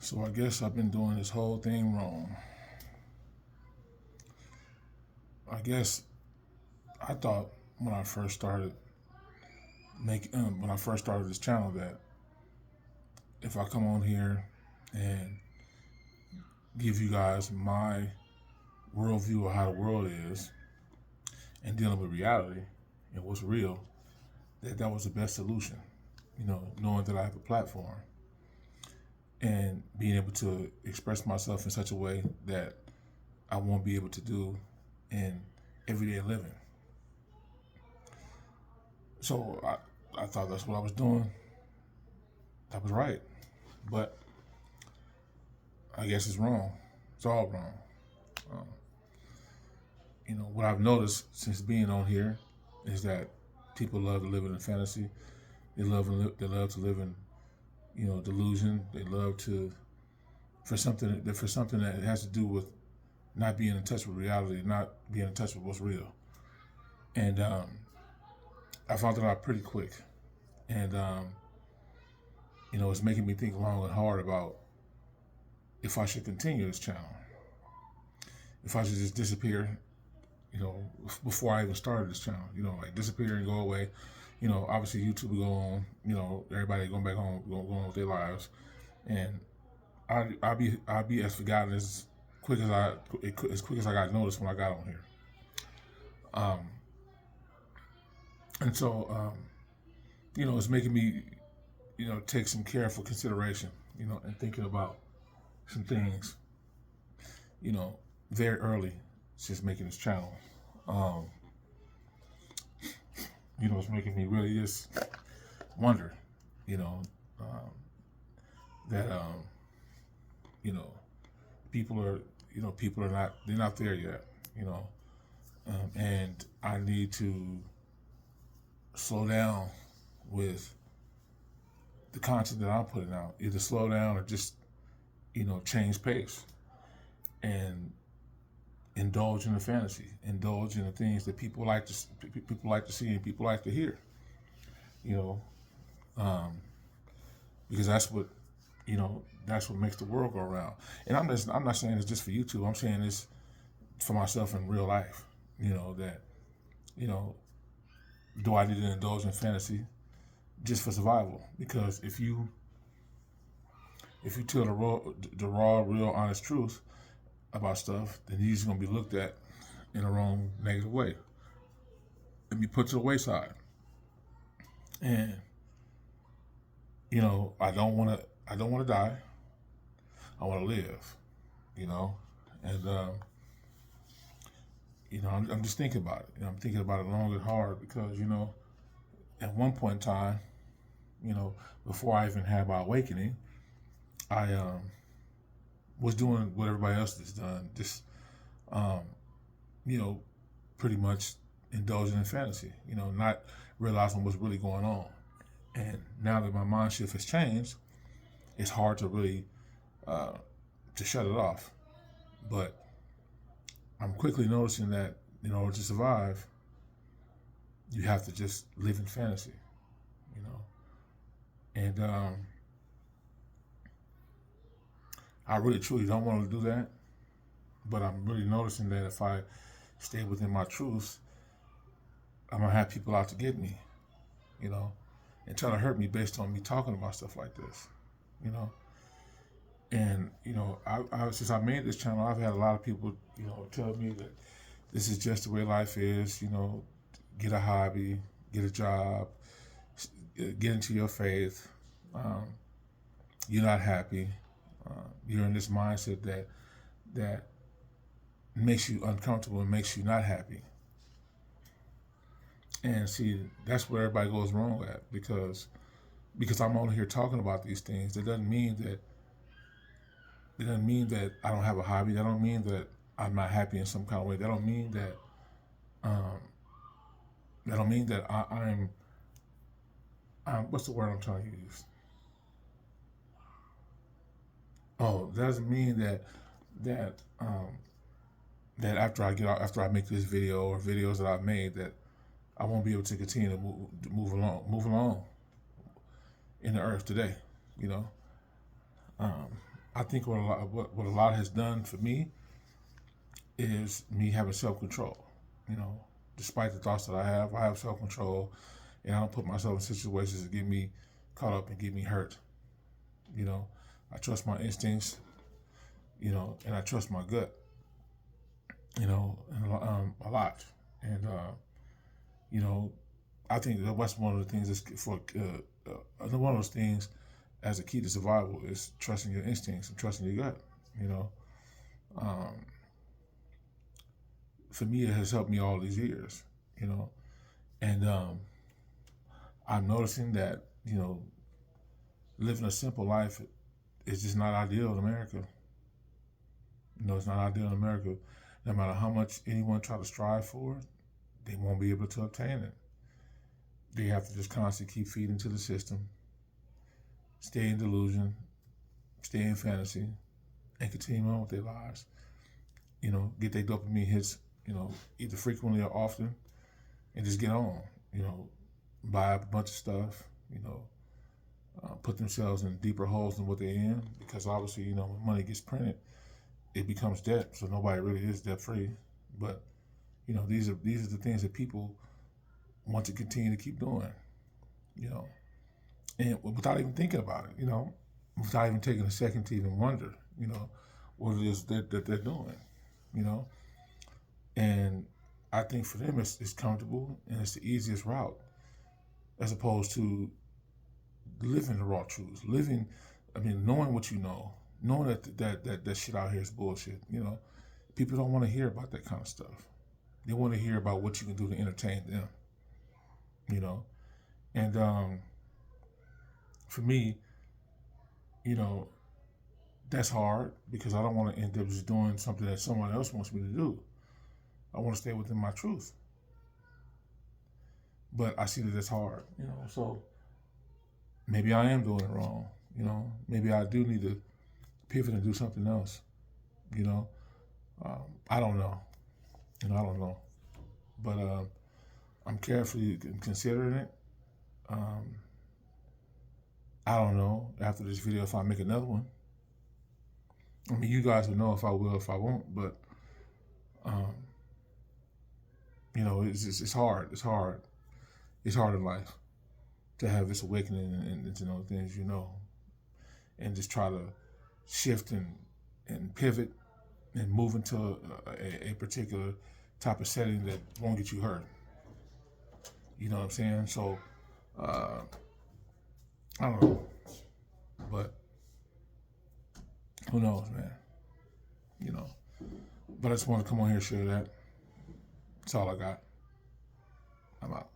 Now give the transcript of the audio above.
So I guess I've been doing this whole thing wrong. I guess I thought when I first started when I first started this channel that if I come on here and give you guys my worldview of how the world is and dealing with reality and what's real, that was the best solution. Knowing that I have a platform and being able to express myself in such a way that I won't be able to do in everyday living. So I thought that's what I was doing. That was right. But I guess it's wrong. It's all wrong. Um, what I've noticed since being on here is that people love to live in a fantasy. They love to live in, delusion. They love to for something that has to do with not being in touch with reality, not being in touch with what's real. And I found that out pretty quick. And it's making me think long and hard about if I should continue this channel, if I should just disappear, before I even started this channel, like disappear and go away. Obviously YouTube will go on, everybody going back home, going on with their lives, and I'll be as forgotten as quick as I got noticed when I got on here. And so, it's making me, take some careful consideration, and thinking about some things, very early since making this channel. It's making me really just wonder, that, people are, they're not there yet, and I need to slow down with the content that I'm putting out. Either slow down or just, change pace and indulge in the fantasy, indulge in the things that people like to see and people like to hear. Because that's what makes the world go around. And I'm not saying it's just for YouTube. I'm saying this for myself in real life. That do I need to indulge in fantasy just for survival? Because if you tell the raw, real, honest truth about stuff, then you're just gonna be looked at in a wrong, negative way and be put to the wayside. And I don't want to die. I want to live. And I'm just thinking about it. I'm thinking about it long and hard because at one point in time, before I even had my awakening, I was doing what everybody else has done, just pretty much indulging in fantasy, not realizing what's really going on. And now that my mind shift has changed, it's hard to really to shut it off. But I'm quickly noticing that in order to survive, you have to just live in fantasy, and I really truly don't want to do that, but I'm really noticing that if I stay within my truths, I'm gonna have people out to get me, and try to hurt me based on me talking about stuff like this, And I since I made this channel, I've had a lot of people, tell me that this is just the way life is. Get a hobby, get a job, get into your faith. You're not happy. You're in this mindset that makes you uncomfortable and makes you not happy. And see, that's where everybody goes wrong at because I'm on here talking about these things. That doesn't mean that I don't have a hobby. That don't mean that I'm not happy in some kind of way. That don't mean that I'm what's the word I'm trying to use? Oh, that doesn't mean that that after I make this video or videos that I've made that I won't be able to continue to move along in the earth today. Um, I think what a lot has done for me is me having self control. You know, despite the thoughts that I have self control, and I don't put myself in situations that get me caught up and get me hurt. You know, I trust my instincts. You know, and I trust my gut. You know, and, a lot. And you know, I think that's one of the things that's one of those things as a key to survival is trusting your instincts and trusting your gut. You know, um, for me, it has helped me all these years. You know, and I'm noticing that living a simple life is just not ideal in America. You know, it's not ideal in America. No matter how much anyone try to strive for it, they won't be able to obtain it. They have to just constantly keep feeding to the system, stay in delusion, stay in fantasy, and continue on with their lives. You know, get their dopamine hits, either frequently or often, and just get on. You know, buy up a bunch of stuff, put themselves in deeper holes than what they're in, because obviously, when money gets printed, it becomes debt. So nobody really is debt free. But, these are the things that people want to continue to keep doing, and without even thinking about it, without even taking a second to even wonder, what it is that they're doing, you know. And I think for them, it's comfortable and it's the easiest route, as opposed to living the raw truths, knowing what you know, knowing that shit out here is bullshit. People don't want to hear about that kind of stuff. They want to hear about what you can do to entertain them. And for me, that's hard because I don't want to end up just doing something that someone else wants me to do. I want to stay within my truth. But I see that it's hard, so maybe I am doing it wrong, maybe I do need to pivot and do something else, I don't know, I don't know, but I'm carefully considering it. I don't know after this video if I make another one. I mean, you guys will know if I will, if I won't, but it's hard. It's hard. It's hard in life to have this awakening and to know things and just try to shift and pivot and move into a particular type of setting that won't get you hurt. You know what I'm saying? So, I don't know. But who knows, man? But I just want to come on here and share that. That's all I got. I'm out.